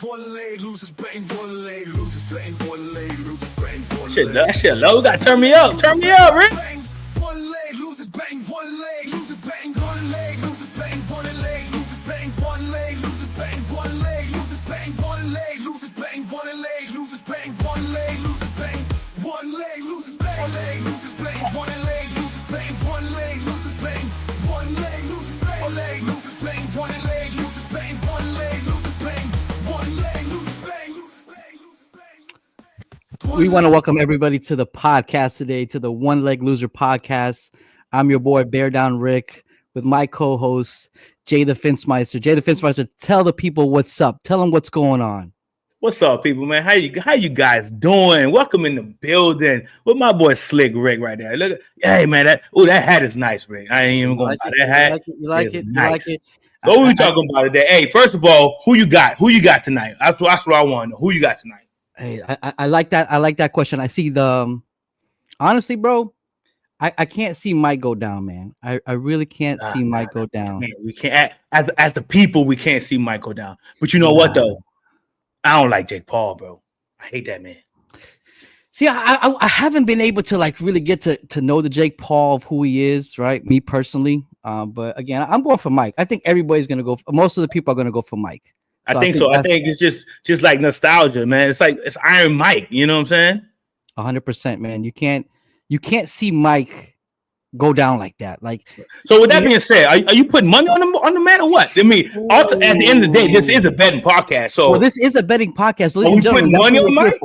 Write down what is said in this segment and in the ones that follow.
Shit, that shit low. You gotta turn me up. Turn me up, Rick. We want to welcome everybody to the podcast today, to the One Leg Loser podcast. I'm your boy, Bear Down Rick, with my co-host, Jay the Fincemeister. Jay the Fincemeister, tell the people what's up. Tell them what's going on. What's up, people, man? How you guys doing? Welcome in the building with my boy Slick Rick right there. Look, hey man, that hat is nice, Rick. I ain't even going to buy that hat. You like it? Nice. So what we talking about today? Hey, first of all, who you got? Who you got tonight? That's what I want to know. Who you got tonight? Hey, I like that. I like that question. I see honestly, bro, I can't see Mike go down, man. I really can't see Mike go down. Man, we can't, as the people, we can't see Mike go down. But you know what, though? I don't like Jake Paul, bro. I hate that man. See, I haven't been able to like really get to know the Jake Paul of who he is, right? Me personally. But again, I'm going for Mike. I think everybody's going to go. Most of the people are going to go for Mike. So I think so. I think it's just like nostalgia, man. It's like it's Iron Mike. You know what I'm saying? 100%, man. You can't see Mike go down like that. Like, so with that being said, are you putting money on the man or what? I mean, at the end of the day, this is a betting podcast. So this is a betting podcast. Ladies and gentlemen, money on Mike?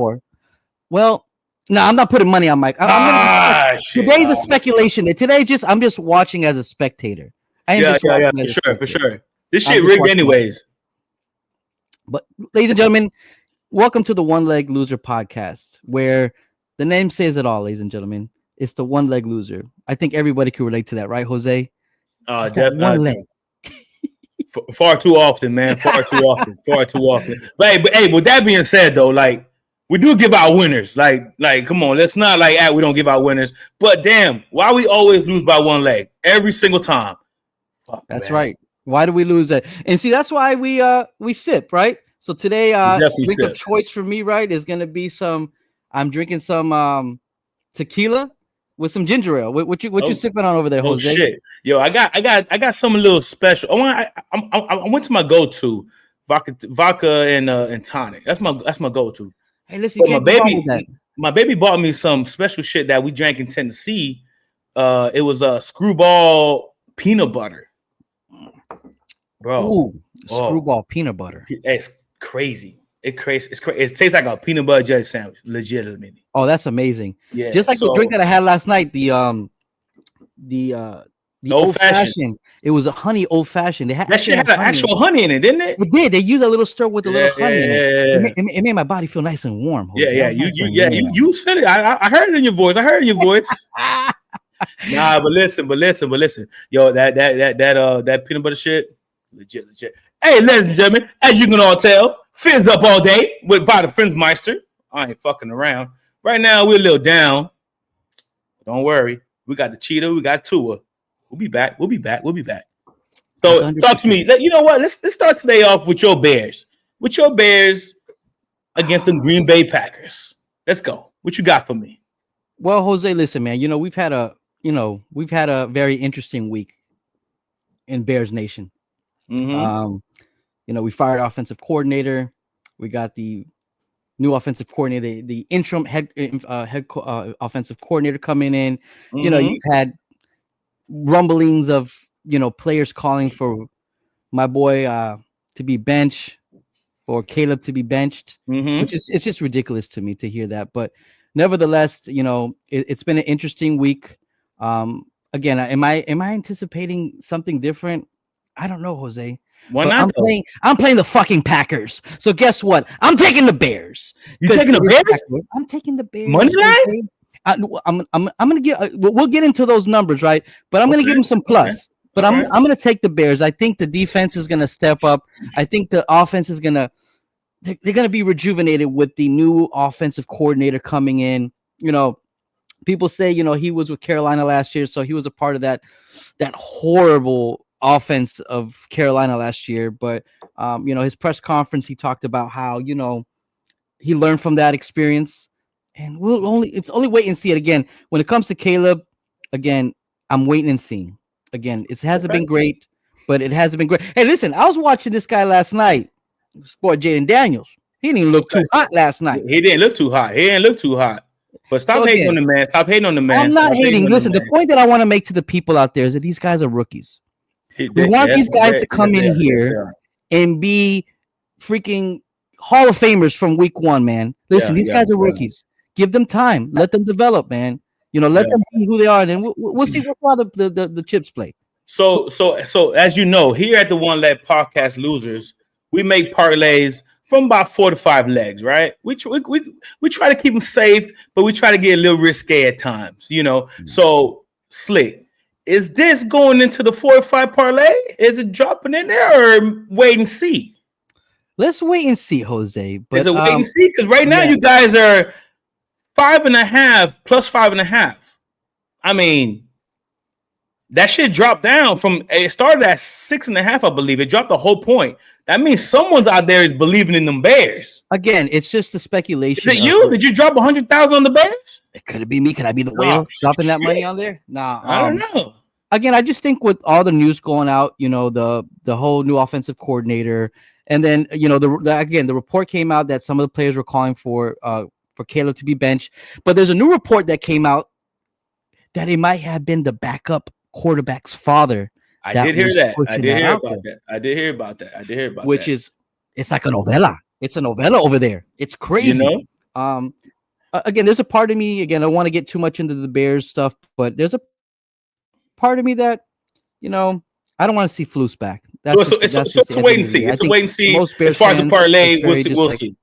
Well, no, I'm not putting money on Mike. Today's a speculation. I'm just watching as a spectator. For sure. This shit rigged anyways. But ladies and gentlemen, welcome to the One Leg Loser podcast, where the name says it all, ladies and gentlemen. It's the One Leg Loser. I think everybody can relate to that, right, Jose? One leg. Far too often, man. Far too often. But with that being said, though, like we do give out winners. Like, come on, let's not we don't give out winners. But damn, why we always lose by one leg every single time? That's right. Why do we lose that? And see, that's why we sip, right? So today, drink of choice for me, right, is gonna be I'm drinking some tequila with some ginger ale. What you sipping on over there, Jose? Oh shit, yo, I got something a little special. I went to my go-to vodka and tonic. That's my go-to. Hey, listen, my baby bought me some special shit that we drank in Tennessee. It was a Screwball peanut butter. Bro, ooh, Screwball peanut butter. It's crazy. It's crazy. It tastes like a peanut butter jelly sandwich, legitimately. Oh, that's amazing. Yeah, just like the drink that I had last night, the old fashioned. It was a honey old fashioned. That shit had actual honey in it, didn't it? It did. They used a little stir with a little honey in it. It made my body feel nice and warm. Jose. You said it. I heard it in your voice. Nah, but listen. Yo, that peanut butter shit, legit. Hey, ladies and gentlemen, as you can all tell, Fins up all day by the Fincemeister. I ain't fucking around. Right now, we're a little down. Don't worry. We got the Cheetah. We got Tua. We'll be back. So talk to me. You know what? Let's start today off with your Bears. With your Bears against the Green Bay Packers. Let's go. What you got for me? Well, Jose, listen, man. We've had a very interesting week in Bears Nation. Mm-hmm. We fired offensive coordinator. We got the new offensive coordinator, the interim head offensive coordinator coming in. Mm-hmm. You've had rumblings of players calling for my boy to be benched or Caleb to be benched, which is it's just ridiculous to me to hear that. But nevertheless, it's been an interesting week. Again, am I anticipating something different? I don't know, Jose. Why not? I'm playing the fucking Packers. So guess what? I'm taking the Bears. You taking the Bears? I'm taking the Bears. Money line? I'm gonna get. We'll get into those numbers, right? But I'm gonna give them some plus. But I'm gonna take the Bears. I think the defense is gonna step up. I think the offense is gonna. They're gonna be rejuvenated with the new offensive coordinator coming in. People say he was with Carolina last year, so he was a part of that horrible offense of Carolina last year, but his press conference, he talked about how he learned from that experience, and it's only wait and see it again. When it comes to Caleb, again, I'm waiting and seeing. Again, it hasn't been great, but it hasn't been great. Hey, listen, I was watching this guy last night, sport Jaden Daniels. He didn't even look too hot last night. He didn't look too hot. But stop hating on the man. Stop hating on the man. I'm not hating. Listen, the point that I want to make to the people out there is that these guys are rookies. We want these guys to come in here and be freaking Hall of Famers from week one, man. Listen, these guys are rookies. Give them time. Let them develop, man. Let them be who they are, and then we'll see how the chips play. So as you know, here at the One Leg Podcast Losers, we make parlays from about 4 to 5 legs, right? We try to keep them safe, but we try to get a little risque at times, So, Slick, is this going into the 4 or 5 parlay? Is it dropping in there, or wait and see? Let's wait and see, Jose. But is it wait and see? Because right now you guys are 5.5 plus 5.5. I mean, that shit dropped down from it started at 6.5, I believe. It dropped the whole point. That means someone's out there is believing in them Bears. Again, it's just a speculation. Is it you? Did you drop 100,000 on the Bears? Could it be me? Could I be the whale dropping that money on there? Nah, I don't know. Again, I just think with all the news going out, the whole new offensive coordinator, and then the report came out that some of the players were calling for Caleb to be benched. But there's a new report that came out that it might have been the backup quarterback's father. I did hear about that. Which is, it's like a novella. It's a novella over there. It's crazy. Again, there's a part of me, I don't want to get too much into the Bears stuff, but there's a part of me that, I don't want to see Flus back. It's a wait and see. It's a wait and see. As far as the parlay, we'll see.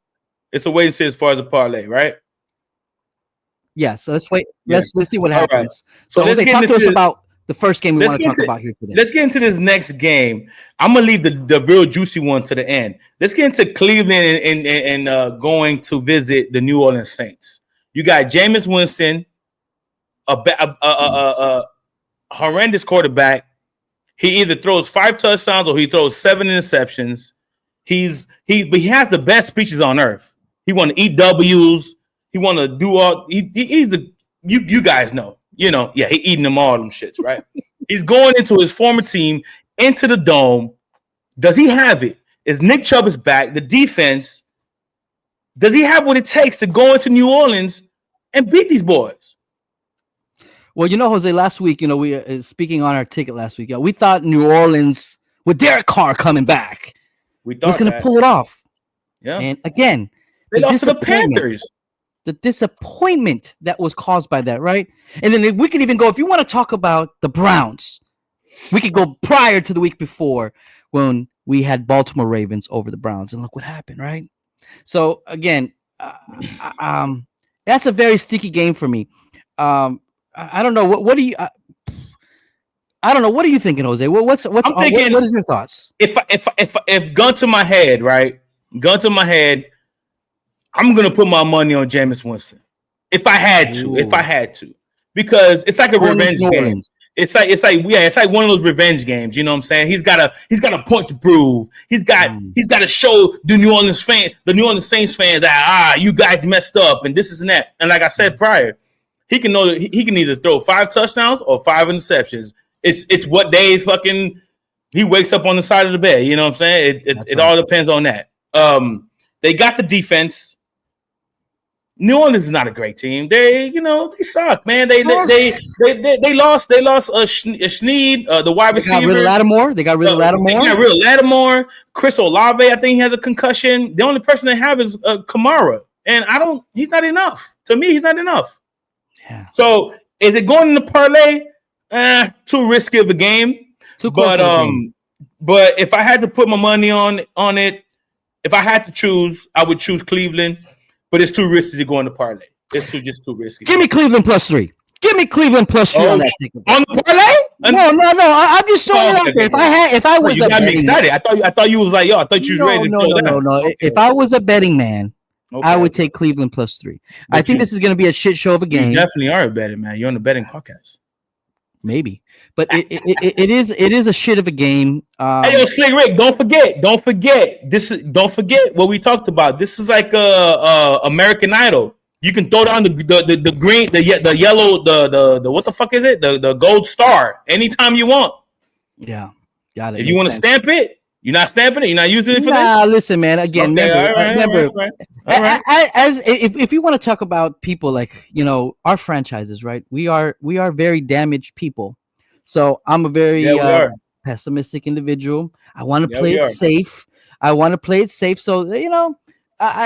It's a wait and see as far as the parlay, right? Yeah, so let's wait. Let's see what happens. Right. So Jose, talk to us about the first game we want to talk about here today. Let's get into this next game. I'm gonna leave the real juicy one to the end. Let's get into Cleveland and going to visit the New Orleans Saints. You got Jameis Winston, a horrendous quarterback. He either throws 5 touchdowns or he throws 7 interceptions. But he has the best speeches on earth. He want to eat W's. He want to do all. You guys know. He eating them all them shits, right? He's going into his former team, into the dome. Does he have it? Is Nick Chubb is back? The defense, does he have what it takes to go into New Orleans and beat these boys? Well, Jose, last week, we speaking on our ticket last week, we thought New Orleans, with Derek Carr coming back, was going to pull it off. Yeah. And again, they lost to the Panthers. The disappointment that was caused by that, right? And then we could even go, if you want to talk about the Browns, we could go prior to the week before when we had Baltimore Ravens over the Browns. And look what happened, right? So, again, that's a very sticky game for me. I don't know. What do you I don't know. What are you thinking, Jose? What is your thoughts? If gun to my head, right? Gun to my head, I'm gonna put my money on Jameis Winston. If I had to, because it's like a revenge game. It's like one of those revenge games. You know what I'm saying? He's got a point to prove. He's got to show the New Orleans Saints fans that you guys messed up and this and that. And like I said prior, he can either throw 5 touchdowns or 5 interceptions. It's what day he wakes up on the side of the bed. You know what I'm saying? It all depends on that. They got the defense. New Orleans is not a great team. They suck, man. They lost Snead, the wide receiver. They got rid of Lattimore. Chris Olave, I think he has a concussion. The only person they have is Kamara, and he's not enough. To me, he's not enough. Yeah. So is it going in the parlay? Too risky of a game. But if I had to put my money on it, if I had to choose, I would choose Cleveland. But it's too risky to go in the parlay. It's just too risky. Give me Cleveland +3. Give me Cleveland +3 on that ticket. On the parlay? No. I'm just throwing it out there. If I was you got me excited. I thought you was like, I thought you was ready to go down. No. Okay. If I was a betting man, I would take Cleveland +3. I think this is going to be a shit show of a game. You definitely are a betting man. You're on the betting podcast. maybe, but it is a shit of a game. Hey, yo, Slick Rick, don't forget what we talked about. This is like American Idol. You can throw down the green, the yellow, the what the fuck is it? The gold star anytime you want. Yeah, got it. If you want to stamp it, you're not stamping it. You're not using it for this. Listen, man. Again, remember. If you want to talk about people like our franchises, right? We are very damaged people. So I'm a very pessimistic individual. I want to play it safe. So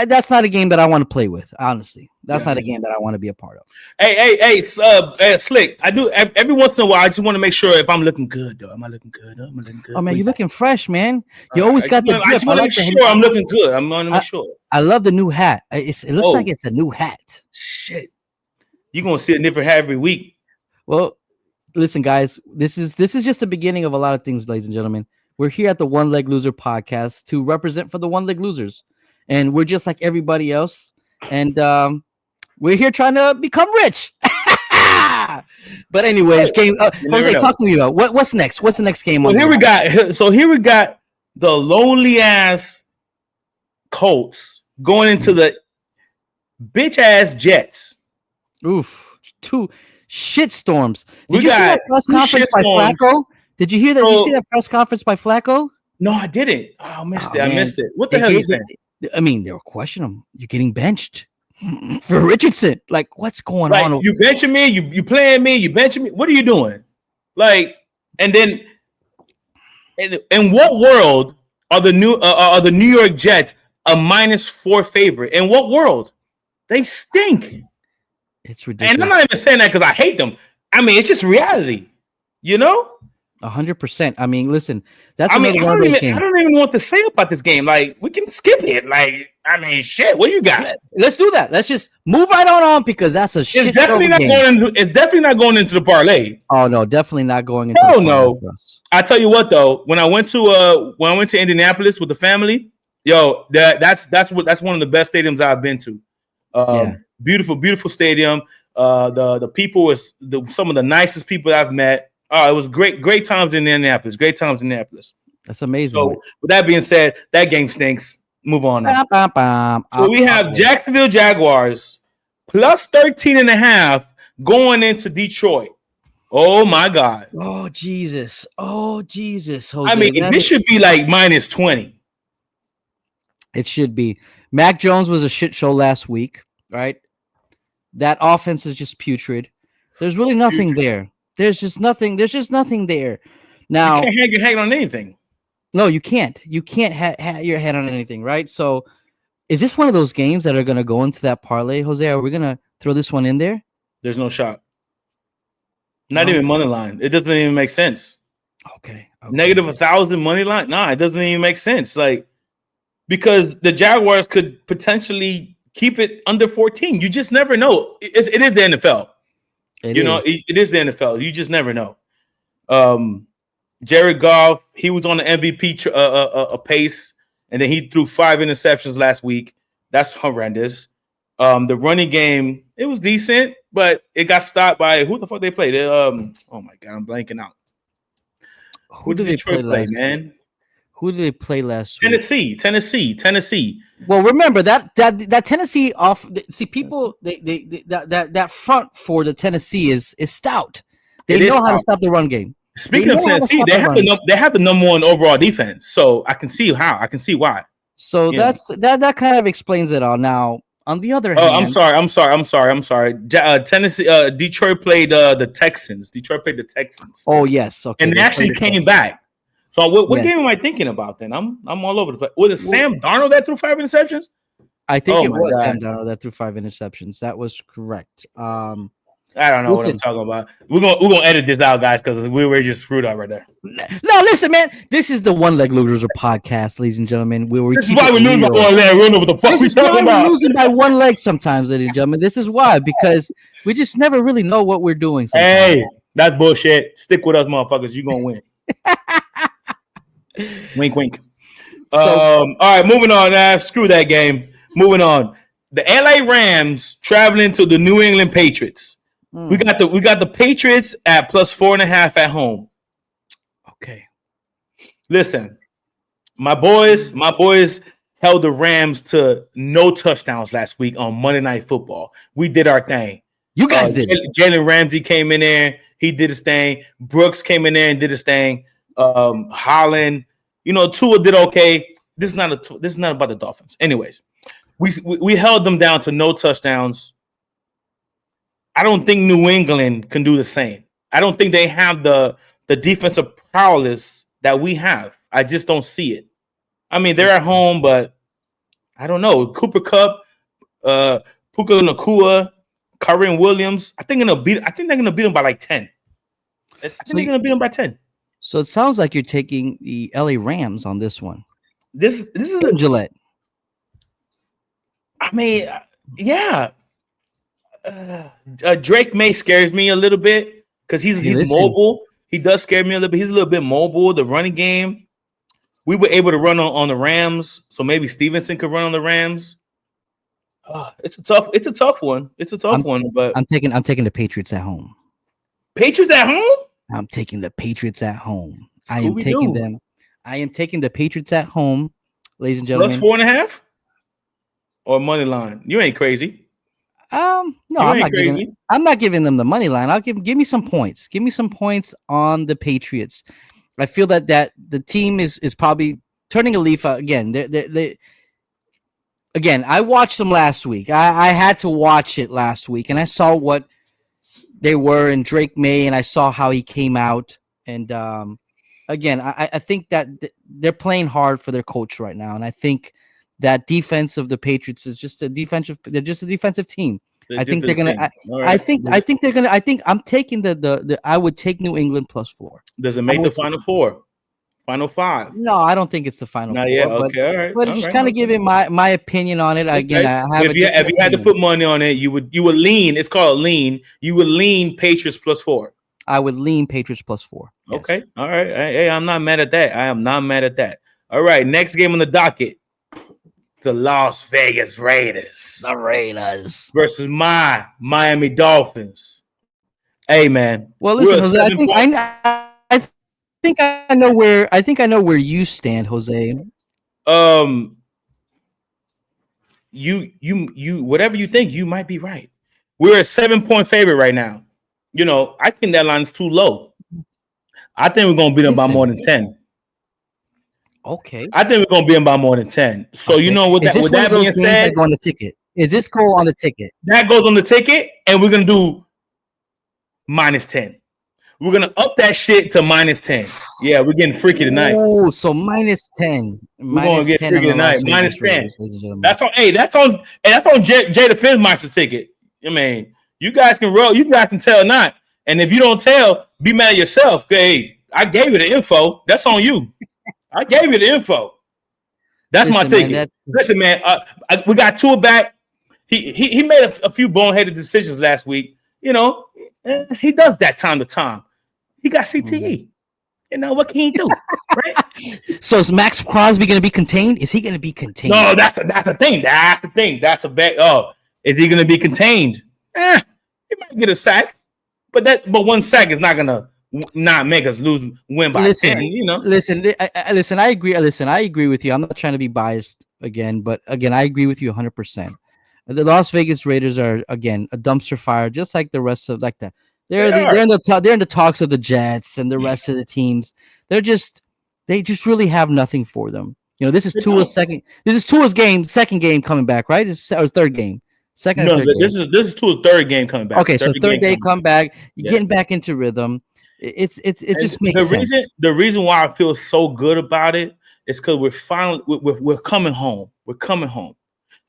that's not a game that I want to play with. Honestly, that's not a game that I want to be a part of. Hey, Slick. I do every once in a while. I just want to make sure if I'm looking good, though. Am I looking good? Oh man, you're looking fresh, man. You always got the drip. I just want to make sure I'm looking good. I'm going to make sure. I love the new hat. It looks like it's a new hat. Shit, you're gonna see a different hat every week. Well, listen, guys. This is just the beginning of a lot of things, ladies and gentlemen. We're here at the One Leg Loser podcast to represent for the One Leg Losers. And we're just like everybody else. And we're here trying to become rich. But anyways, game. Jose, talk to me about what's next. What's the next game? Well, here we got the lonely ass Colts going into the bitch ass Jets. Oof, 2 shit storms. Did you see that press conference by Flacco? Did you hear that? Did you see that press conference by Flacco? No, I didn't. I missed it. What the hell is that? I mean, they were questioning him. You're getting benched for Richardson. Like, what's going on? You benching me? You playing me? You benching me? What are you doing? Like, and then, in what world are the New York Jets a -4 favorite? In what world? They stink. It's ridiculous. And I'm not even saying that because I hate them. I mean, it's just reality. 100%. I mean, listen, that's another one of those games. I don't even know what to say about this game. Like, we can skip it. Like, I mean, shit. What do you got? Let's do that. Let's just move right on because that's a shit. It's definitely not going into the parlay. Oh no, definitely not going into. Oh no. I tell you what though, when I went to Indianapolis with the family, that's one of the best stadiums I've been to. Beautiful stadium. The people was some of the nicest people I've met. It was great times in Indianapolis. That's amazing. So, with that being said, that game stinks. Move on now. So we have Jacksonville Jaguars plus 13.5 going into Detroit. Oh my God. Oh Jesus. Jose. I mean, this should be like -20. It should be. Mac Jones was a shit show last week, right? That offense is just putrid. There's really nothing there. There's just nothing there. Now, you can't hang your head on anything. No, you can't. You can't have your head on anything, right? So, is this one of those games that are going to go into that parlay, Jose? Are we going to throw this one in there? There's no shot. Not even money line. It doesn't even make sense. Okay. -1,000 money line? Nah, it doesn't even make sense. Like, because the Jaguars could potentially keep it under 14. You just never know. It is the NFL. It is the NFL. You just never know. Jared Goff, he was on the MVP pace, and then he threw 5 interceptions last week. That's horrendous. The running game, it was decent, but it got stopped by who the fuck they played? Oh my God, I'm blanking out. Who did they play, man? Who did they play last week? Tennessee. Well, remember that Tennessee people that front for the Tennessee is stout. They know how to stop the run game. Speaking of Tennessee, they have the number 1 overall defense, so I can see why. So that kind of explains it all. Now, on the other hand, I'm sorry. Tennessee, Detroit played the Texans. Oh yes, okay. And they actually came back. So what game am I thinking about then? I'm all over the place. Was it Sam Darnold that threw 5 interceptions? I think it was Sam Darnold that threw 5 interceptions. That was correct. I don't know what I'm talking about. We're gonna edit this out, guys, because we were just screwed up right there. No, listen, man. This is the One Leg Loser podcast, ladies and gentlemen. This is why we're losing by 1 leg. We don't know what the fuck we're talking about. We're losing by 1 leg sometimes, ladies and gentlemen. This is why, because we just never really know what we're doing. Sometimes. Hey, that's bullshit. Stick with us, motherfuckers. You're gonna win. Wink, wink. All right, moving on. Screw that game. Moving on. The LA Rams traveling to the New England Patriots. We got the Patriots at plus 4.5 at home. Okay. Listen, my boys held the Rams to no touchdowns last week on Monday Night Football. We did our thing. You guys did. Jalen Ramsey came in there. He did his thing. Brooks came in there and did his thing. Holland, Tua did okay. This is not about the Dolphins. Anyways, we held them down to no touchdowns. I don't think New England can do the same. I don't think they have the defensive prowess that we have. I just don't see it. I mean, they're at home, but I don't know. Cooper Kupp, Puka Nacua, Kyren Williams. I think they're gonna beat them by like 10. I think they're gonna beat them by 10. So it sounds like you're taking the LA Rams on this one. This is Gillette. I mean, yeah. Drake May scares me a little bit because he's mobile. He does scare me a little bit. He's a little bit mobile. The running game, we were able to run on the Rams, so maybe Stevenson could run on the Rams. It's a tough one. It's a tough one, but I'm taking the Patriots at home. Patriots at home? I'm taking the Patriots at home. Scooby-Doo. I am taking them. I am taking the Patriots at home, ladies and gentlemen. Plus 4.5 or money line. You ain't crazy. No, I'm not giving them the money line. I'll give me some points. Give me some points on the Patriots. I feel that the team is probably turning a leaf again. Again, I watched them last week. I had to watch it last week, and I saw what they were in Drake May, and I saw how he came out. And again, I think that they're playing hard for their coach right now, and I think that defense of the Patriots is just a defensive. They're just a defensive team. I think they're gonna. I think they're gonna. I think I'm taking the. I would take New England plus 4. Does it make the Final Four? Final 5? No, I don't think it's the Final 4. Yeah, okay, all right. But just kind of giving my opinion on it. Again, I have. If you had to put money on it, you would lean. It's called lean. You would lean Patriots plus 4. I would lean Patriots plus 4. Yes. Okay, all right. Hey, I'm not mad at that. I am not mad at that. All right, next game on the docket. The Las Vegas Raiders. The Raiders versus my Miami Dolphins. Hey man. Well, listen, Jose, I think I know where you stand, Jose. You whatever you think, you might be right. We're a 7-point favorite right now. I think that line is too low. I think we're gonna beat them by more than 10. Okay. I think we're gonna beat them by more than 10. So okay. With that being said, on the ticket. Is this goal on the ticket? That goes on the ticket, and we're gonna do minus 10. We're gonna up that shit to minus 10. Yeah, we're getting freaky tonight. Oh, so minus 10. We're gonna get freaky tonight. Minus 10. That's on. Hey, that's on Jada Finsmeister's ticket. I mean, you guys can roll. You guys can tell not. And if you don't tell, be mad at yourself. Hey, I gave you the info. That's on you. I gave you the info. That's my ticket. Listen, man. We got Tua back. He made a few boneheaded decisions last week. He does that time to time. He got CTE. What can he do? Right? So is Max Crosby going to be contained? Is he going to be contained? No, that's the thing. That's the thing. That's a bet. Oh, is he going to be contained? He might get a sack, but one sack is not going to not make us win by 10. Listen. I agree. Listen, I agree with you. I'm not trying to be biased again, but again, I agree with you 100%. The Las Vegas Raiders are again a dumpster fire, just like the rest of that. They're in the talks of the Jets and the rest of the teams. They just really have nothing for them. This is Tua's second. This is Tua's second game coming back, right? This is third game. Second. No, this is Tua's third game coming back. Okay, so third day come back. You're getting back into rhythm. It just makes sense. The reason why I feel so good about it is because we're coming home. We're coming home.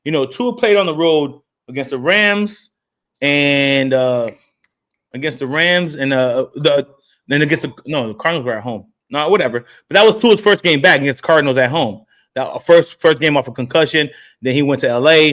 Tua played on the road against the Rams and the Cardinals were at home. No, whatever. But that was Tua's first game back against the Cardinals at home. That first game off a concussion. Then he went to LA.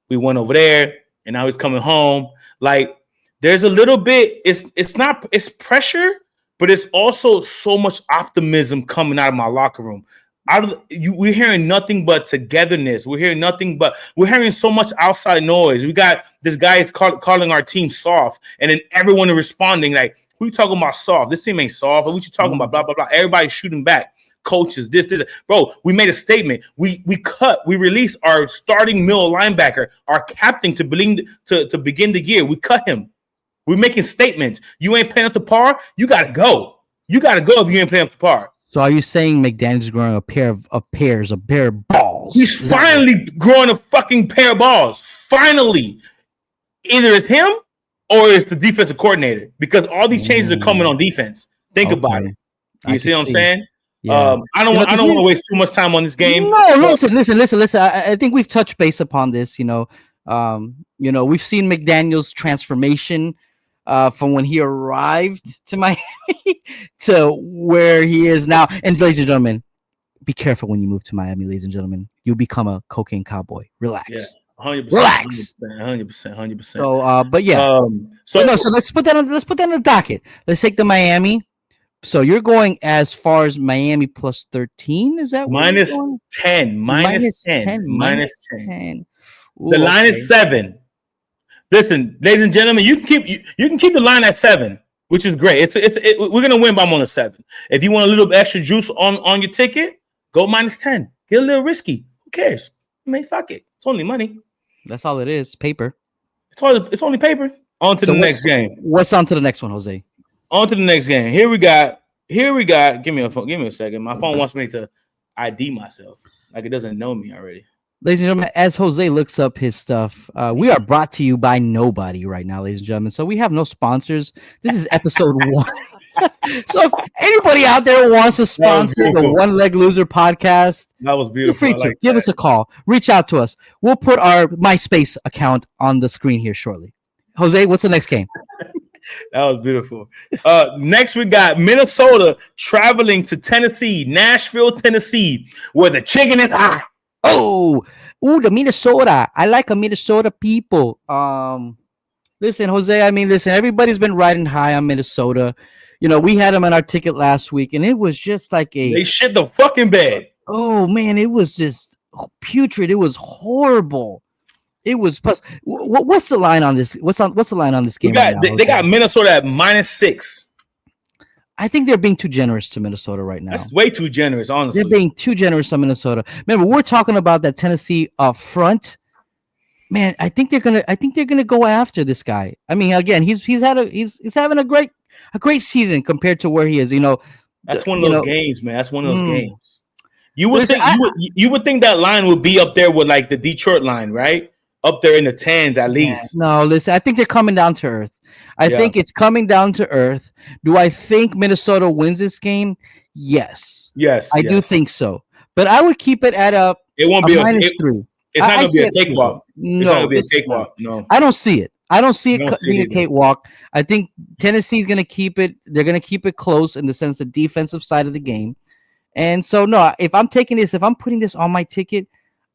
We went over there, and now he's coming home. Like there's a little bit. It's pressure, but it's also so much optimism coming out of my locker room. we're hearing nothing but togetherness. We're hearing so much outside noise. We got this guy calling our team soft, and then everyone is responding like, "Who you talking about soft? This team ain't soft. What you talking about? Blah blah blah." Everybody's shooting back. Coaches, this, bro. We made a statement. We released our starting middle linebacker, our captain to begin the year. We cut him. We're making statements. You ain't playing up to par. You gotta go. You gotta go if you ain't playing up to par. So are you saying McDaniel's growing a pair of balls? He's finally growing a fucking pair of balls. Finally, either it's him or it's the defensive coordinator because all these changes are coming on defense. Think about it. You see what I'm saying? Yeah. I don't want to waste too much time on this game. No, listen. I think we've touched base upon this. We've seen McDaniel's transformation from when he arrived to Miami to where he is now. And ladies and gentlemen, be careful when you move to Miami, ladies and gentlemen. You'll become a cocaine cowboy. Relax. Yeah. 100%, relax. 100%. So, but yeah. So let's put that on the docket. Let's take the Miami. So you're going as far as Miami plus 13? Is that minus 10? Minus 10. Ooh, the line is 7. Listen, ladies and gentlemen, you can keep the line at 7, which is great. We're gonna win by more than 7. If you want a little extra juice on your ticket, go minus 10. Get a little risky. Who cares? I mean, fuck it. It's only money. That's all it is. Paper. It's only paper. On to the next game. What's on to the next one, Jose? On to the next game. Here we got. Give me a phone. Give me a second. My phone wants me to ID myself, like it doesn't know me already. Ladies and gentlemen, as Jose looks up his stuff, we are brought to you by nobody right now, ladies and gentlemen. So we have no sponsors. This is episode 1. So if anybody out there wants to sponsor the One Leg Loser podcast, that was beautiful. Feel free to give us a call. Reach out to us. We'll put our MySpace account on the screen here shortly. Jose, what's the next game? That was beautiful. Next, we got Minnesota traveling to Tennessee, Nashville, Tennessee, where the chicken is hot. The Minnesota. I like a Minnesota people. Listen, Jose, everybody's been riding high on Minnesota. We had them on our ticket last week, and it was just like they shit the fucking bed. Oh, man, it was just putrid. It was horrible. It was plus. What's the line on this? What's the line on this game? They got Minnesota at -6. I think they're being too generous to Minnesota right now. That's way too generous, honestly. They're being too generous to Minnesota. Remember, we're talking about that Tennessee front. Man, I think they're gonna go after this guy. I mean, again, he's having a great season compared to where he is. That's one of those games, man. That's one of those games. You would think that line would be up there with like the Detroit line, right? Up there in the 10s at least. No, listen, I think they're coming down to earth. I think it's coming down to earth. Do I think Minnesota wins this game? Yes. I do think so. But I would keep it at it won't be -3. It's not going to be a cakewalk. No, it's not going to be a cakewalk. No. I don't see it. I don't see it being a cakewalk. I think Tennessee's going to keep it. They're going to keep it close in the sense the defensive side of the game. And so, no, if I'm putting this on my ticket,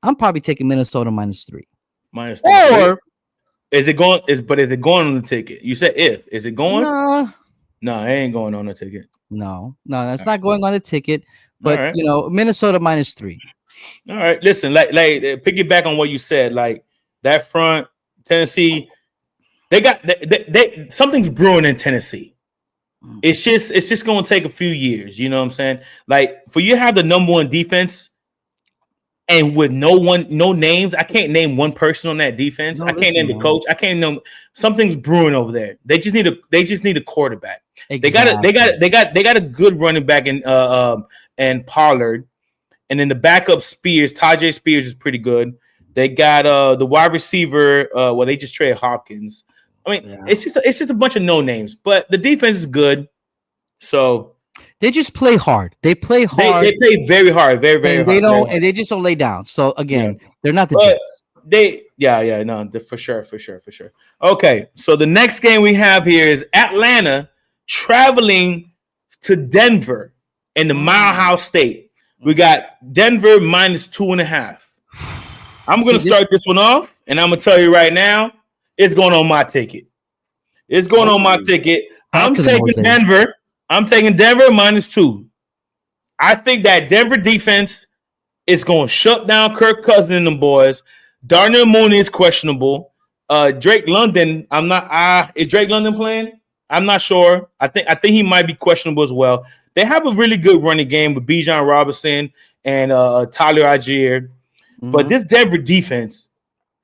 I'm probably taking Minnesota -3. -3. Or is it going? Is it going on the ticket? You said if. Is it going? No, it ain't going on the ticket. No, that's not going on the ticket. But Minnesota -3. All right, listen, like piggyback on what you said, like that front Tennessee, they something's brewing in Tennessee. It's just going to take a few years. You know what I'm saying? Like for you to have the number 1 defense. And with no names, I can't name one person on that defense. I can't name the coach. I can't name something's brewing over there. They just need a quarterback. Exactly. They got a good running back in Pollard, and then the backup Spears, Tajay Spears is pretty good. They got the wide receiver. They just traded Hopkins. I mean, it's just a bunch of no names, but the defense is good. So. They just play hard. They play hard. They play very hard, very, very hard. And they just don't lay down. So again, they're not the Jets. For sure. Okay, so the next game we have here is Atlanta traveling to Denver in the Mile House State. We got Denver -2.5. I'm gonna start this one off, and I'm gonna tell you right now, it's going on my ticket. It's going on my ticket. I'm taking Denver. I'm taking Denver -2. I think that Denver defense is going to shut down Kirk Cousins and them boys. Darnell Mooney is questionable. Drake London, I'm not. Is Drake London playing? I'm not sure. I think he might be questionable as well. They have a really good running game with Bijan Robinson and Tyler Algier. But this Denver defense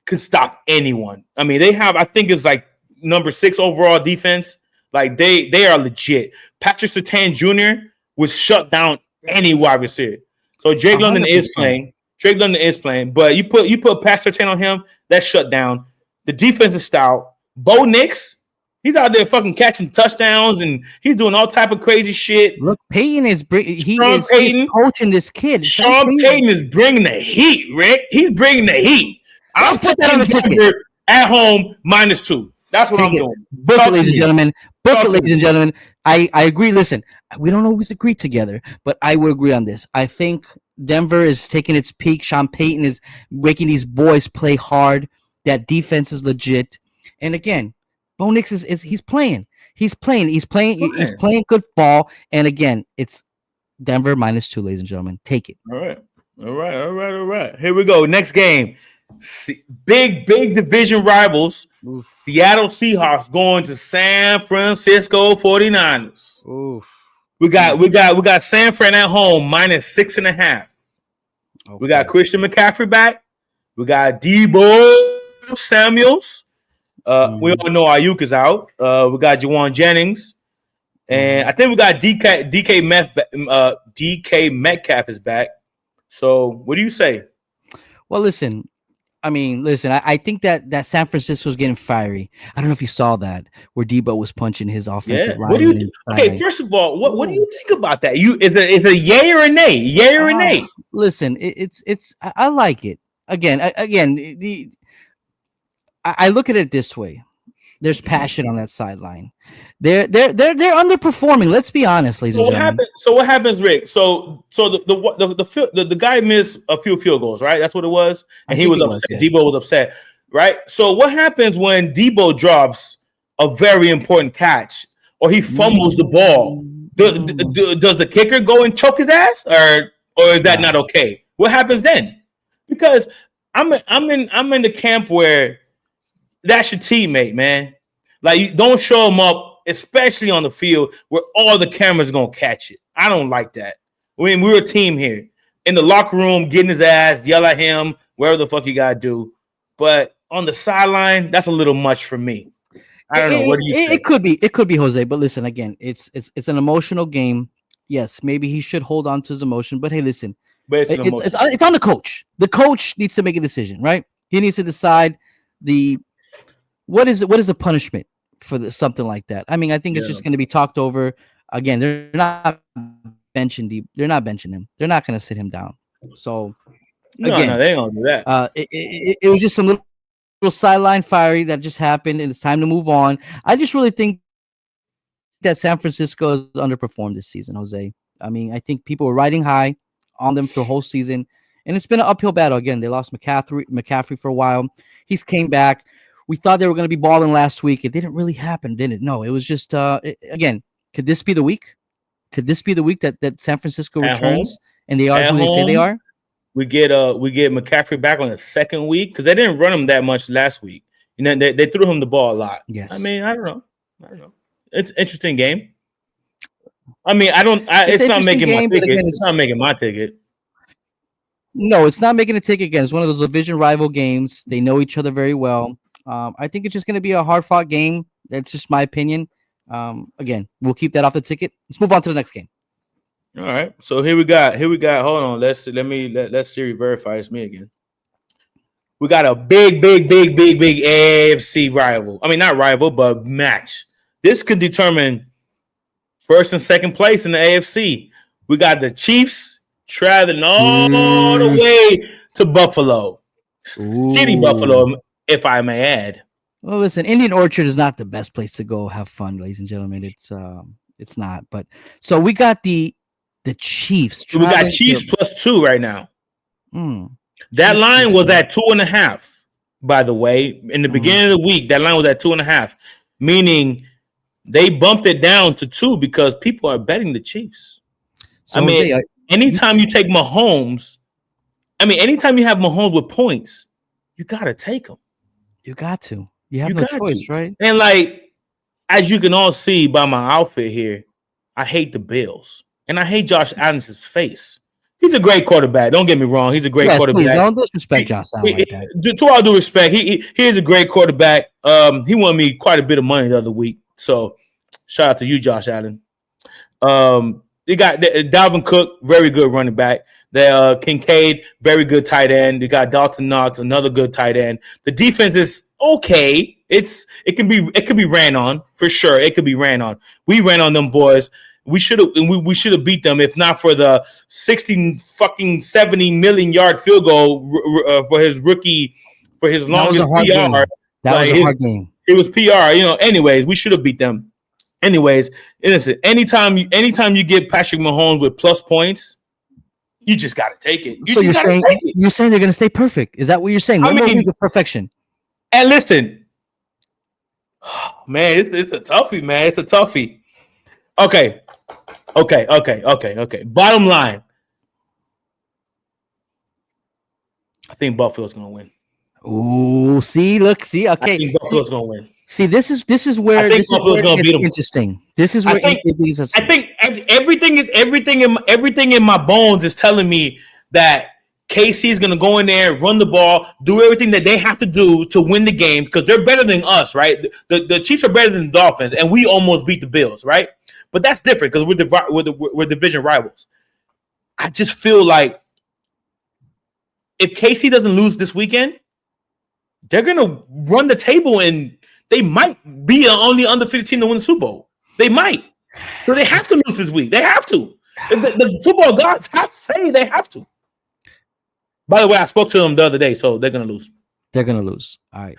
could stop anyone. I mean, they have, I think it's like number 6 overall defense. Like they are legit. Patrick Surtain Jr. was shut down any wide receiver. So Drake 100%. London is playing. Drake London is playing, but you put Patrick Surtain on him, that's shut down. The defense is stout. Bo Nix, he's out there fucking catching touchdowns and he's doing all type of crazy shit. Look, Payton is he's coaching this kid. Sean Payton is bringing the heat, Rick. He's bringing the heat. I'll put that on the ticket at home -2. That's what I'm doing. Book it, ladies and gentlemen. Book it, ladies and gentlemen. I agree. Listen, we don't always agree together, but I would agree on this. I think Denver is taking its peak. Sean Payton is making these boys play hard. That defense is legit. And again, Bo Nix he's playing. He's playing good ball. And again, it's Denver -2, ladies and gentlemen. Take it. All right. Here we go. Next game. Big division rivals. Oof. Seattle Seahawks going to San Francisco 49ers. Oof. We got San Fran at home -6.5. Okay. We got Christian McCaffrey back. We got Deebo Samuels. We all know Ayuk is out. We got Juwan Jennings, and I think we got DK Metcalf is back. So what do you say? Well, listen. I think that San Francisco is getting fiery. I don't know if you saw that where Deebo was punching his offensive line. Okay, first of all, what do you think about that? Is it a yay or a nay? Yay or a nay? Listen, I like it. Again, I look at it this way. There's passion on that sideline. They're underperforming. Let's be honest, ladies and gentlemen. So what happens, Rick? So the guy missed a few field goals, right? That's what it was, and he was upset. Yeah. Deebo was upset, right? So what happens when Deebo drops a very important catch or he fumbles the ball? Does the kicker go and choke his ass, or is that not okay? What happens then? Because I'm in the camp where that's your teammate, man. Like, you don't show him up, especially on the field where all the cameras gonna catch it. I don't like that. I mean, we're a team here. In the locker room, getting his ass, yell at him, whatever the fuck you gotta do. But on the sideline, that's a little much for me. I don't know. What do you think? It could be Jose, but listen, again, it's an emotional game. Yes, maybe he should hold on to his emotion, but hey, listen, it's on the coach. The coach needs to make a decision, right? He needs to decide what is the punishment for something like that. I mean, I think it's just going to be talked over. Again, they're not benching deep. They're not benching him. They're not going to sit him down. So again, they ain't gonna do that. It was just some little sideline fiery that just happened, and it's time to move on. I just really think that San Francisco has underperformed this season, Jose. I mean, I think people were riding high on them for the whole season, and it's been an uphill battle. Again, they lost McCaffrey for a while. He's came back. We thought they were going to be balling last week. It didn't really happen, did it? No, it was just, again, could this be the week? Could this be the week that San Francisco returns and they are who they say they are? We get McCaffrey back on the second week because they didn't run him that much last week. You know, they threw him the ball a lot. Yes. I mean, I don't know. It's an interesting game. I mean, it's not making my ticket. It's not making my ticket. No, it's not making a ticket again. It's one of those division rival games. They know each other very well. I think it's just going to be a hard-fought game. That's just my opinion. Again, we'll keep that off the ticket. Let's move on to the next game. All right. So here we got. Hold on. Let's Siri verify it's me again. We got a big AFC rival. I mean, not rival, but match. This could determine first and second place in the AFC. We got the Chiefs traveling all the way to Buffalo. Shitty Buffalo, if I may add. Well, listen, Indian Orchard is not the best place to go have fun, ladies and gentlemen. It's not. But so we got the Chiefs. We got Chiefs +2 right now. That line was at 2.5. By the way, in the beginning of the week, that line was at 2.5, meaning they bumped it down to 2 because people are betting the Chiefs. So I mean, anytime you take Mahomes, anytime you have Mahomes with points, you gotta take him. You got to. You have no choice, right? And like, as you can all see by my outfit here, I hate the Bills. And I hate Josh Allen's face. He's a great quarterback. Don't get me wrong. He's a great quarterback. Please, don't disrespect Josh Allen like that. To all due respect, he is a great quarterback. He won me quite a bit of money the other week. So shout out to you, Josh Allen. You got Dalvin Cook, very good running back. Kincaid, very good tight end. You got Dalton Knox, another good tight end. The defense is okay. It can be ran on for sure. It could be ran on. We ran on them boys. We should have beat them if not for the 70 million yard field goal for his longest PR. That was a hard game. It was PR. Anyways, we should have beat them. Anyways, listen. Anytime you get Patrick Mahomes with plus points, you just got to take it. You're saying they're going to stay perfect? Is that what you're saying? Perfection. And listen, man, it's a toughie, man. It's a toughie. Okay. Bottom line, I think Buffalo's going to win. Ooh, see. Okay, I think Buffalo's going to win. See, this is where it's interesting. This is where I think everything in my bones is telling me that KC is going to go in there, run the ball, do everything that they have to do to win the game because they're better than us, right? The Chiefs are better than the Dolphins, and we almost beat the Bills, right? But that's different because we're division rivals. I just feel like if KC doesn't lose this weekend, they're going to run the table and they might be only under 15 to win the Super Bowl. They might. So they have to lose this week. They have to. The football gods have to say they have to. By the way, I spoke to them the other day, so they're going to lose. They're going to lose. All right.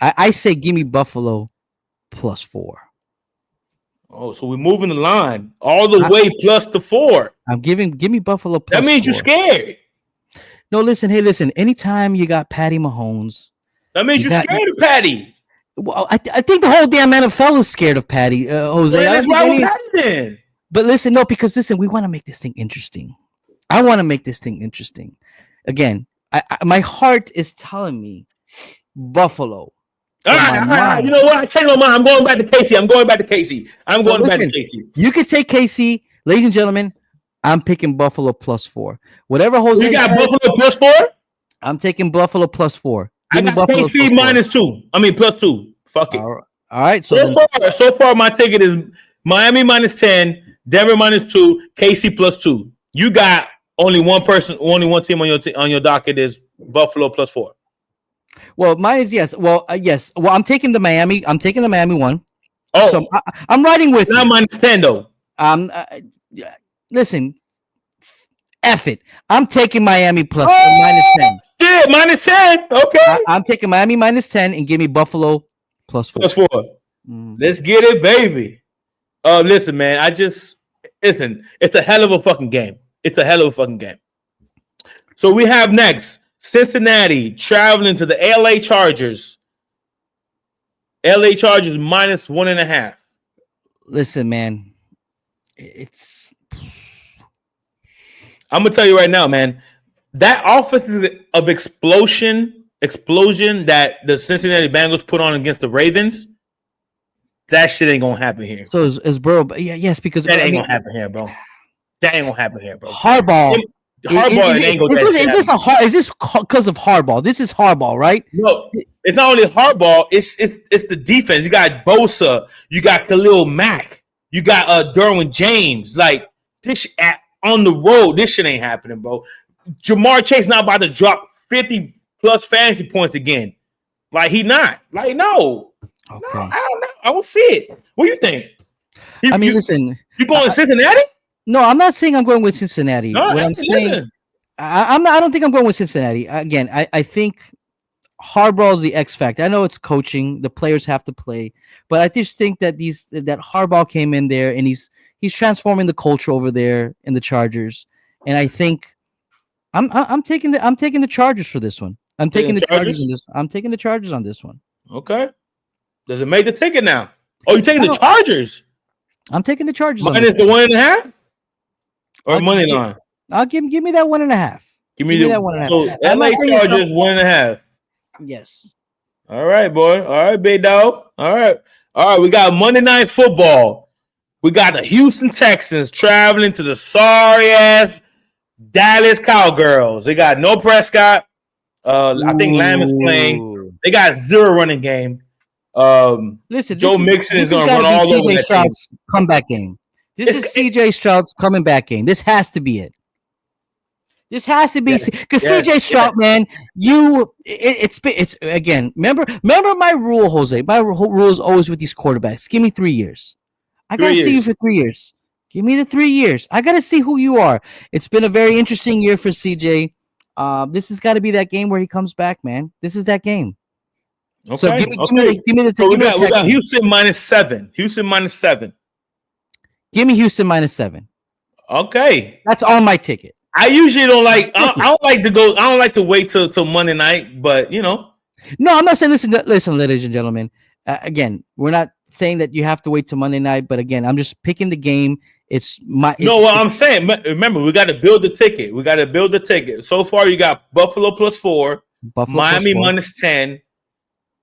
I say give me Buffalo +4. Oh, so we're moving the line all the way plus the 4. Give me Buffalo +4. That means you're scared. No, listen. Anytime you got Patty Mahomes. That means you're scared of Patty. Well, I think the whole damn NFL is scared of Patty, Jose. Well, that's why with Patty then. But listen, we want to make this thing interesting. I want to make this thing interesting. Again, my heart is telling me Buffalo. You know what? I changed my mind. I'm going back to KC. Back to KC. You could take KC, ladies and gentlemen. I'm picking Buffalo +4. Whatever Jose. You got Buffalo +4? I'm taking Buffalo +4. I got KC -2. +2. Fuck it. All right. So far, my ticket is Miami -10, Denver -2, KC +2. You got only one team on your docket is Buffalo +4. Well, mine is yes. Well, yes. Well, I'm taking the Miami one. Oh, so I'm riding with not -10 though. Listen, F it. I'm taking Miami +10. Yeah, -10. Okay. I'm taking Miami -10 and give me Buffalo +4. Let's get it, baby. Listen, man. It's a hell of a fucking game. So we have next Cincinnati traveling to the LA Chargers. LA Chargers -1.5. Listen, man. I'm gonna tell you right now, man. That offense of explosion that the Cincinnati Bengals put on against the Ravens, that shit ain't gonna happen here. So is Burrow? Yes, because that ain't gonna happen here, bro. Harbaugh. Ain't gonna. Is this because of Harbaugh? This is Harbaugh, right? No, it's not only Harbaugh. It's the defense. You got Bosa. You got Khalil Mack. You got Derwin James. Like this on the road. This shit ain't happening, bro. Jamar Chase not about to drop 50+ fantasy points again. Like he not. Like no. Okay. No, I don't know. I don't see it. What do you think? Listen. You going to Cincinnati? No, I'm not saying I'm going with Cincinnati. No, what I'm saying, I don't think I'm going with Cincinnati. Again, I think Harbaugh is the X factor. I know it's coaching; the players have to play, but I just think that that Harbaugh came in there and he's transforming the culture over there in the Chargers, and I think I'm taking the Chargers for this one. I'm taking the Chargers on this. I'm taking the Chargers on this one. Okay. Does it make the ticket now? Oh, you're taking the Chargers? I'm taking the Chargers. Minus the 1.5 or money line. I'll give me that 1.5. Give me that 1.5. So LA Chargers 1.5. Yes. All right, boy. All right, big dog. All right. We got Monday Night Football. We got the Houston Texans traveling to the sorry ass Dallas Cowgirls. They got no Prescott. I think Lamb is playing. They got 0 running game. Listen, Joe Mixon is going to run all over that Stroud's comeback game. This is CJ Stroud's coming back game. This has to be it. This has to be because CJ Stroud, man, it's again. Remember my rule, Jose. My rule is always with these quarterbacks. Give me 3 years. I gotta see you for 3 years. Give me the 3 years. I gotta see who you are. It's been a very interesting year for CJ. This has got to be that game where he comes back, man. This is that game. Okay. So give me the. So we got Houston -7. Houston -7. Give me Houston -7. Okay, that's on my ticket. I usually don't like. I don't like to go. I don't like to wait till Monday night. But you know, no, I'm not saying. Listen, ladies and gentlemen. Again, we're not saying that you have to wait till Monday night. But again, I'm just picking the game. I'm saying. Remember, we got to build the ticket. So far, you got Buffalo +4, Miami -10,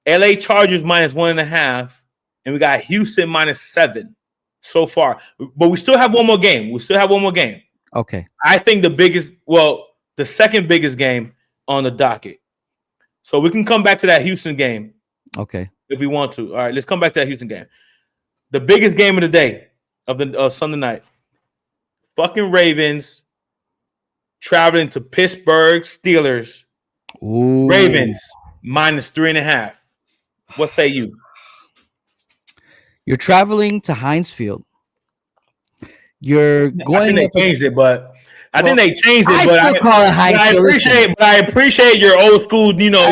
LA Chargers -1.5, and we got Houston -7 so far. But we still have one more game. Okay. I think the second biggest game on the docket. So we can come back to that Houston game. Okay. If we want to. All right, let's come back to that Houston game. The biggest game of the day of Sunday night. Fucking Ravens traveling to Pittsburgh Steelers. Ooh. Ravens -3.5. What say you? You're traveling to Heinz Field. You're going. I think they changed it, but I appreciate your old school. You know,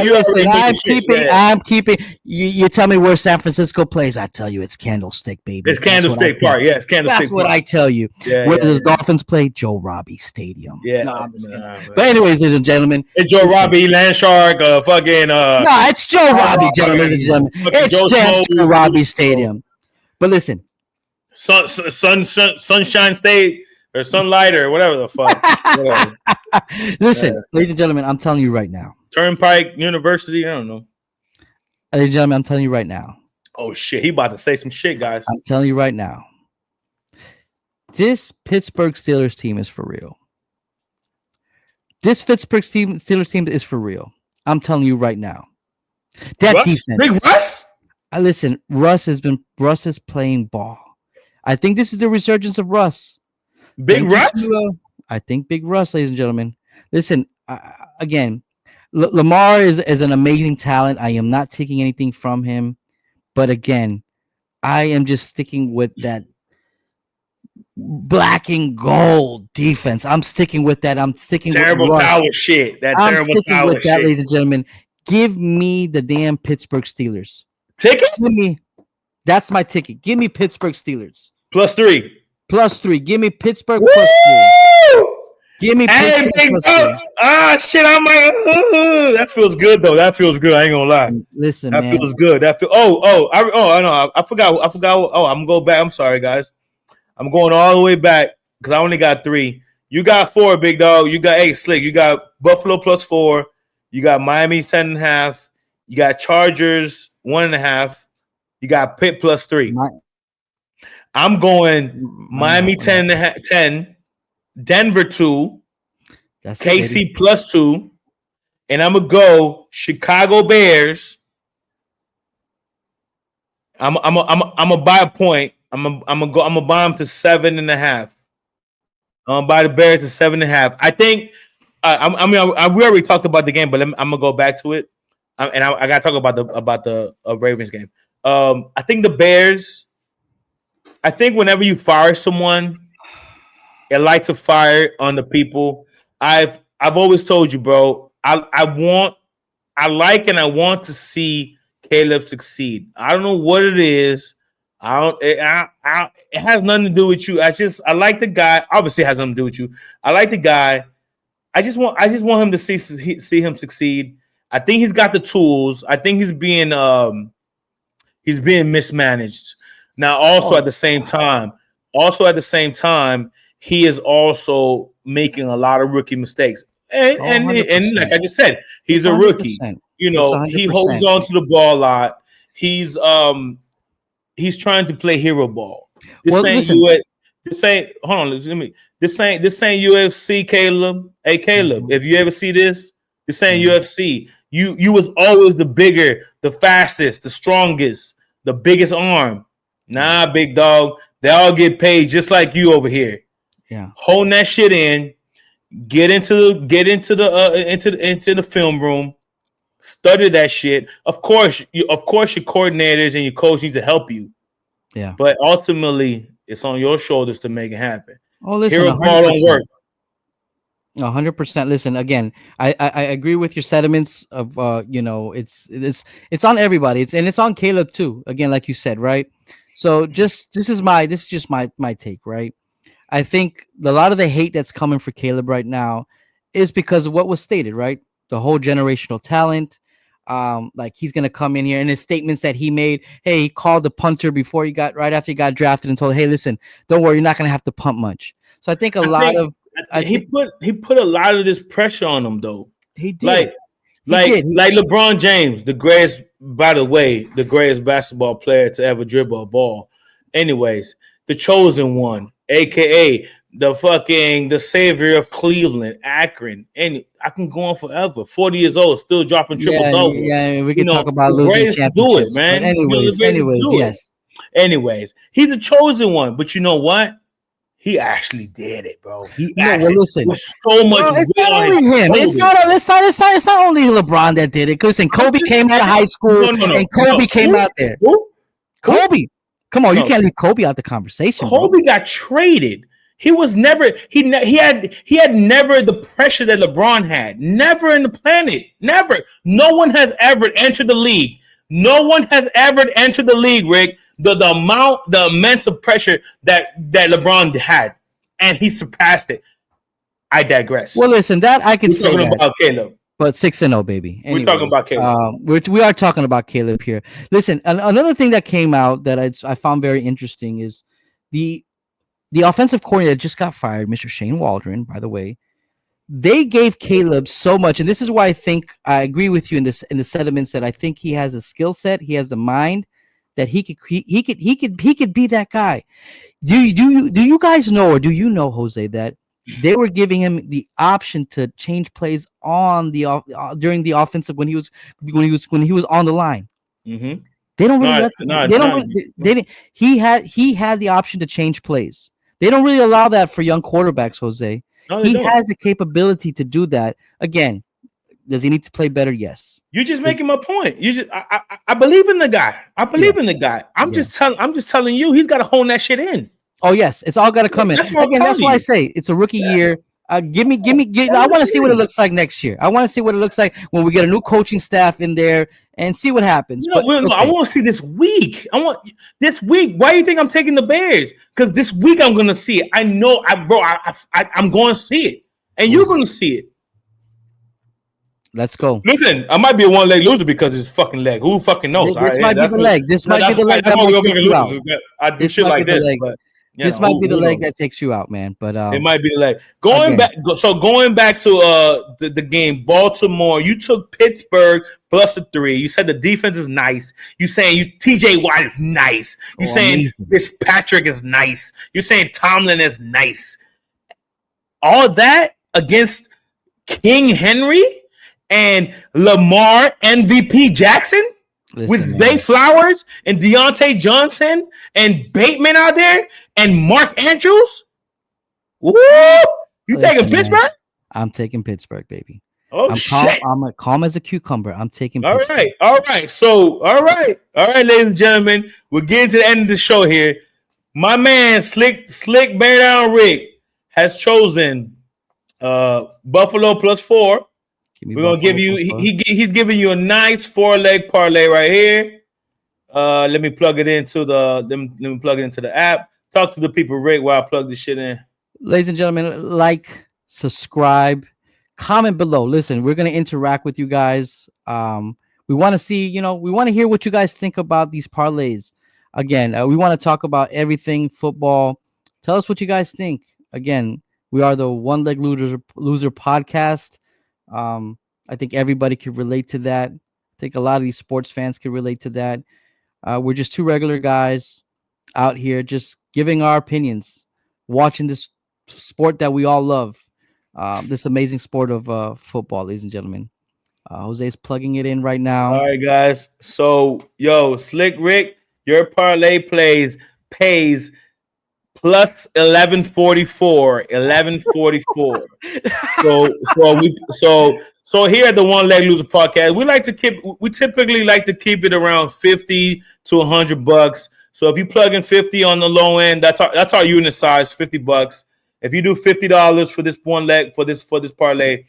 I'm keeping. You tell me where San Francisco plays. I tell you, it's Candlestick, baby. It's Candlestick Park. Yeah, it's Candlestick. That's what I tell you. Where does Dolphins play? Joe Robbie Stadium. Yeah. But anyways, ladies and gentlemen, it's Joe Robbie, Landshark, fucking. No, it's Joe Robbie, ladies and gentlemen. It's Joe Robbie Stadium. But listen. Sunshine State or Sunlight or whatever the fuck. Listen, ladies and gentlemen, I'm telling you right now. Turnpike University, I don't know. Ladies and gentlemen, I'm telling you right now. Oh shit, he about to say some shit, guys. I'm telling you right now. This Pittsburgh Steelers team is for real. This Pittsburgh Steelers team is for real. I'm telling you right now. That Russ? defense. Big Russ? Listen, Russ is playing ball. I think this is the resurgence of Russ. Big Russ? I think Big Russ, ladies and gentlemen. Listen, again, Lamar is an amazing talent. I am not taking anything from him. But again, I am just sticking with that black and gold defense. I'm sticking with that. I'm sticking terrible with tower shit. I'm sticking with that, ladies and gentlemen. Give me the damn Pittsburgh Steelers. Ticket? That's my ticket. Give me Pittsburgh Steelers. +3. +3. Give me Pittsburgh Woo! +3. Give me Pittsburgh +3. Shit, I'm like, that feels good though. That feels good. I ain't gonna lie. Listen, that man. feels good. I know. I forgot. Oh, I'm gonna go back. I'm sorry, guys. I'm going all the way back because I only got 3. You got 4, big dog. You got 8, slick. You got Buffalo +4. You got Miami 10.5. You got Chargers 1.5. You got Pitt +3. I'm going Miami 10, Denver 2, KC +2, and I'm gonna go Chicago Bears. I'm gonna buy a point. I'm gonna buy them to 7.5. I'm gonna buy the Bears to 7.5. I think. We already talked about the game, but I'm gonna go back to it, and I gotta talk about the Ravens game. I think the Bears. I think whenever you fire someone, it like to fire on the people. I've always told you, bro. I want to see Caleb succeed. I don't know what it is. It has nothing to do with you. I like the guy. Obviously, it has nothing to do with you. I like the guy. I just want him to see him succeed. I think he's got the tools. I think he's being mismanaged. Now, also at the same time, he is also making a lot of rookie mistakes. And 100%. like I just said, he's It's a rookie. 100%. You It's know, he holds 100%. on to the ball a lot. He's trying to play hero ball. Well, listen. This ain't hold on, listen to me. This ain't UFC, Caleb. Hey Caleb, if you ever see this ain't UFC. You was always the bigger, the fastest, the strongest, the biggest arm. Nah, big dog. They all get paid just like you over here. Yeah. Hold that shit in. Get into the film room. Study that shit. Of course, your coordinators and your coach need to help you. Yeah. But ultimately, it's on your shoulders to make it happen. Oh, listen, Hero ball don't work. 100%. Listen, again, I agree with your sentiments of it's on everybody. It's on Caleb too. Again, like you said, right? So this is just my take, right? I think a lot of the hate that's coming for Caleb right now is because of what was stated, right? The whole generational talent. Like he's gonna come in here and his statements that he made. Hey, he called the punter right after he got drafted and told, hey, listen, don't worry, you're not gonna have to punt much. So I think he put a lot of this pressure on him though. He did. Like LeBron James, the greatest basketball player to ever dribble a ball. Anyways, the chosen one, aka the savior of Cleveland, Akron, and I can go on forever. 40 years old, still dropping triple double. Yeah, we can talk about losing championships. Do it, man. But anyways, yes. Anyways, he's the chosen one, but you know what? He actually did it, bro. He actually was so much. It's not only him. It's not only LeBron that did it. Listen, Kobe came out of high school, and Kobe came out there. Kobe, come on, you can't leave Kobe out the conversation. Kobe got traded. He was never. He had never the pressure that LeBron had. Never in the planet. Never. No one has ever entered the league. No one has ever entered the league, Rick. The immense of pressure that LeBron had, and he surpassed it. I digress. Well, listen, that I can say talking about Caleb, but 6-0, baby. Anyways, we're talking about Caleb. We are talking about Caleb here. Listen, another thing that came out that I found very interesting is the offensive coordinator that just got fired, Mr. Shane Waldron, by the way. They gave Caleb so much, and this is why I think I agree with you in the sentiments that I think he has a skill set, he has the mind that he could be that guy. Do you guys know, or do you know, Jose, that they were giving him the option to change plays on during the offensive when he was on the line? Mm-hmm. They don't really he had the option to change plays. They don't really allow that for young quarterbacks, Jose. No, he has the capability to do that. Again, does he need to play better? Yes. You're just making my point. I believe in the guy. I believe in the guy. I'm just telling you, he's got to hone that shit in. Oh yes, it's all got to come in. Again, that's why I say it's a rookie year. Give me. I want to see what it looks like next year. I want to see what it looks like when we get a new coaching staff in there and see what happens. I want to see this week. I want this week. Why do you think I'm taking the Bears? Because this week I'm going to see it. I know, I'm going to see it, and you're going to see it. Let's go. Listen, I might be a one-leg loser because it's fucking leg. Who fucking knows? This might be the leg. This might be the leg that might take you out. I do shit like this, but this might be the leg that takes you out, man. But it might be the leg. Going back to the game, Baltimore. You took Pittsburgh plus the 3. You said the defense is nice. You saying TJ Watt is nice. You saying Fitzpatrick is nice. You're saying Tomlin is nice. All that against King Henry and Lamar MVP Jackson. With Zay Flowers and Deontay Johnson and Bateman out there and Mark Andrews? Woo! You taking Pittsburgh? Man, I'm taking Pittsburgh, baby. Oh, shit. I'm calm as a cucumber. I'm taking Pittsburgh. All right. So, all right, ladies and gentlemen, we're getting to the end of the show here. My man, Slick Bear Down Rick, has chosen Buffalo plus 4. We're gonna give you. He's giving you a nice 4-leg parlay right here. Let me plug it into the app. Talk to the people, Rick, while I plug this shit in. Ladies and gentlemen, like, subscribe, comment below. Listen, we're gonna interact with you guys. We want to see, we want to hear what you guys think about these parlays. Again, we want to talk about everything football. Tell us what you guys think. again, we are the One Leg Loser podcast. I think everybody could relate to that. I think a lot of these sports fans could relate to that. We're just two regular guys out here just giving our opinions, watching this sport that we all love, this amazing sport of football, ladies and gentlemen. Jose's plugging it in right now. All right, guys. So, Slick Rick, your parlay pays plus 1144. 1144. So here at the One Leg Loser podcast, we typically like to keep it around 50 to $100. So if you plug in 50 on the low end, that's our unit size, $50. If you do $50 for this one leg for this parlay,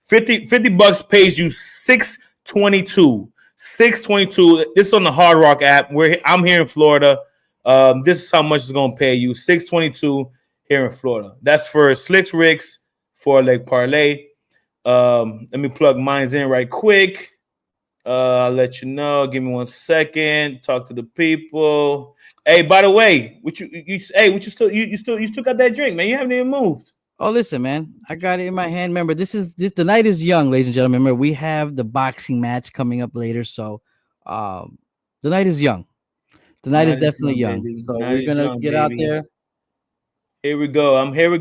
$50 pays you $622. $622. This is on the Hard Rock app. I'm here in Florida. This is how much it's gonna pay you. $622 here in Florida. That's for Slick Rick's 4-leg parlay. Let me plug mine in right quick. I'll let you know. Give me 1 second. Talk to the people. Hey, by the way, you still got that drink, man? You haven't even moved. Oh, listen, man, I got it in my hand. Remember, the night is young, ladies and gentlemen. Remember, we have the boxing match coming up later, so the night is young. The night is definitely young. Baby. So we're gonna get out there. Here we go. Here we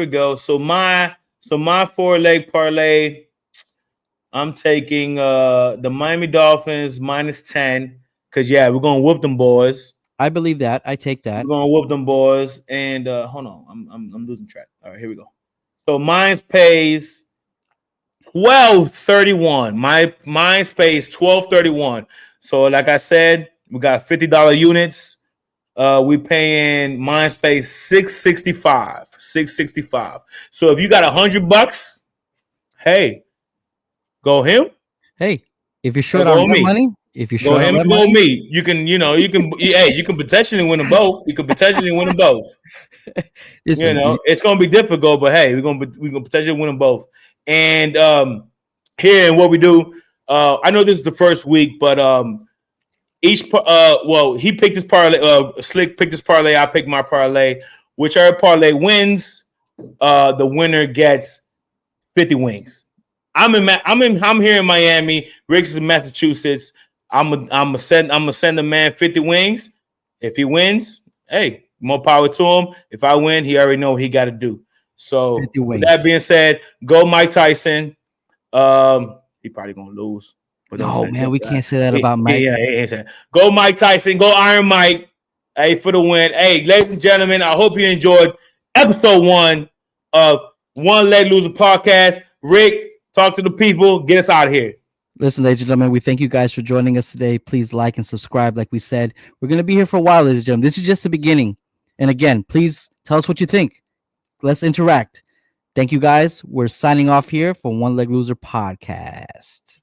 go. So my 4-leg parlay, I'm taking the Miami Dolphins -10 because we're gonna whoop them boys. I believe that. I take that. We're gonna whoop them boys. And hold on, I'm losing track. All right, here we go. So mine's pays $12.31. Mine's pays $12.31. So like I said, we got $50 units. We paying mine's pays $665. $665. So if you got $100, hey, go him. Hey, if you're short on money, if you're short on money, me. You can potentially win them both. You can potentially win them both. Listen, it's gonna be difficult, but hey, we're gonna potentially win them both. And here and what we do, I know this is the first week, but he picked his parlay. Slick picked his parlay. I picked my parlay. Whichever parlay wins, the winner gets 50 wings. I'm here in Miami. Rick's is in Massachusetts. I'm gonna send the man 50 wings. If he wins, hey, more power to him. If I win, he already know what he got to do. So with that being said, go Mike Tyson. He probably gonna lose. But no, man, we can't say that about Mike. Yeah. Go Mike Tyson. Go Iron Mike. Hey, for the win. Hey, ladies and gentlemen, I hope you enjoyed episode 1 of One Leg Loser podcast. Rick, talk to the people. Get us out of here. Listen, ladies and gentlemen, we thank you guys for joining us today. Please like and subscribe. Like we said, we're going to be here for a while, ladies and gentlemen. This is just the beginning. And again, please tell us what you think. Let's interact. Thank you, guys. We're signing off here for One Leg Loser podcast.